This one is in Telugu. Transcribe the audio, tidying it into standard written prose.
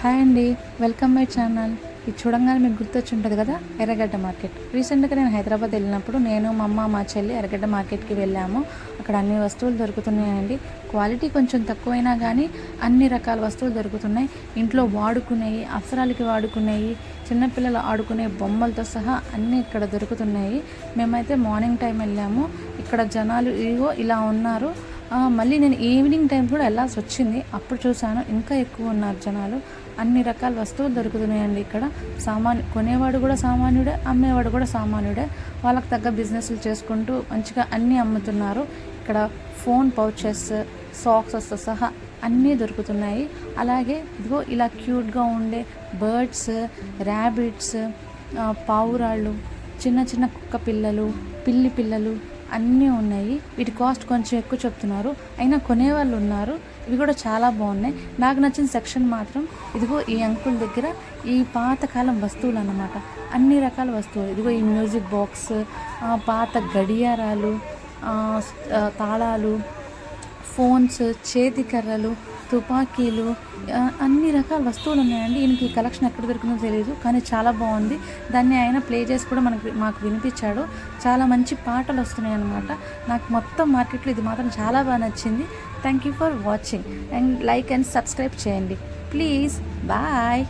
హాయ్ అండి, వెల్కమ్ మై ఛానల్. ఇది చూడంగానే మీకు గుర్తొచ్చి ఉంటుంది కదా, ఎర్రగడ్డ మార్కెట్. రీసెంట్గా నేను హైదరాబాద్ వెళ్ళినప్పుడు నేను మా అమ్మ మా చెల్లి ఎర్రగడ్డ మార్కెట్కి వెళ్ళాము. అక్కడ అన్ని వస్తువులు దొరుకుతున్నాయండి. క్వాలిటీ కొంచెం తక్కువైనా కానీ అన్ని రకాల వస్తువులు దొరుకుతున్నాయి. ఇంట్లో వాడుకునేవి, అవసరాలకి వాడుకునేవి, చిన్నపిల్లలు ఆడుకునే బొమ్మలతో సహా అన్నీ ఇక్కడ దొరుకుతున్నాయి. మేమైతే మార్నింగ్ టైం వెళ్ళాము. ఇక్కడ జనాలు ఇగో ఇలా ఉన్నారు. మళ్ళీ నేను ఈవినింగ్ టైం కూడా వెళ్ళాల్సి వచ్చింది. అప్పుడు చూశాను ఇంకా ఎక్కువ ఉన్నారు జనాలు. అన్ని రకాల వస్తువులు దొరుకుతున్నాయండి ఇక్కడ. కొనేవాడు కూడా సామాన్యుడే, అమ్మేవాడు కూడా సామాన్యుడే. వాళ్ళకి తగ్గ బిజినెస్లు చేసుకుంటూ మంచిగా అన్నీ అమ్ముతున్నారు. ఇక్కడ ఫోన్ పౌచెస్, సాక్సెస్తో సహా అన్నీ దొరుకుతున్నాయి. అలాగే ఇదిగో ఇలా క్యూట్గా ఉండే బర్డ్స్, ర్యాబిట్స్, పావురాళ్ళు, చిన్న చిన్న కుక్క పిల్లలు, పిల్లి పిల్లలు అన్నీ ఉన్నాయి. వీటి కాస్ట్ కొంచెం ఎక్కువ చెప్తున్నారు, అయినా కొనేవాళ్ళు ఉన్నారు. ఇవి కూడా చాలా బాగున్నాయి. నాకు నచ్చిన సెక్షన్ మాత్రం ఇదిగో ఈ అంకుల్ దగ్గర ఈ పాతకాలం వస్తువులు అన్నమాట. అన్ని రకాల వస్తువులు. ఇదిగో ఈ మ్యూజిక్ బాక్స్, పాత గడియారాలు, తాళాలు, ఫోన్స్, చేతి కర్రలు, తుపాకీలు, అన్ని రకాల వస్తువులు ఉన్నాయండి. ఈయనకి ఈ కలెక్షన్ ఎక్కడ దొరికిందో తెలియదు, కానీ చాలా బాగుంది. దాన్ని ఆయన ప్లే చేసి కూడా మాకు వినిపించాడు. చాలా మంచి పాటలు వస్తున్నాయి అన్నమాట. నాకు మొత్తం మార్కెట్లో ఇది మాత్రం చాలా బాగా నచ్చింది. Thank you for watching and like and subscribe చేయండి ప్లీజ్. బాయ్.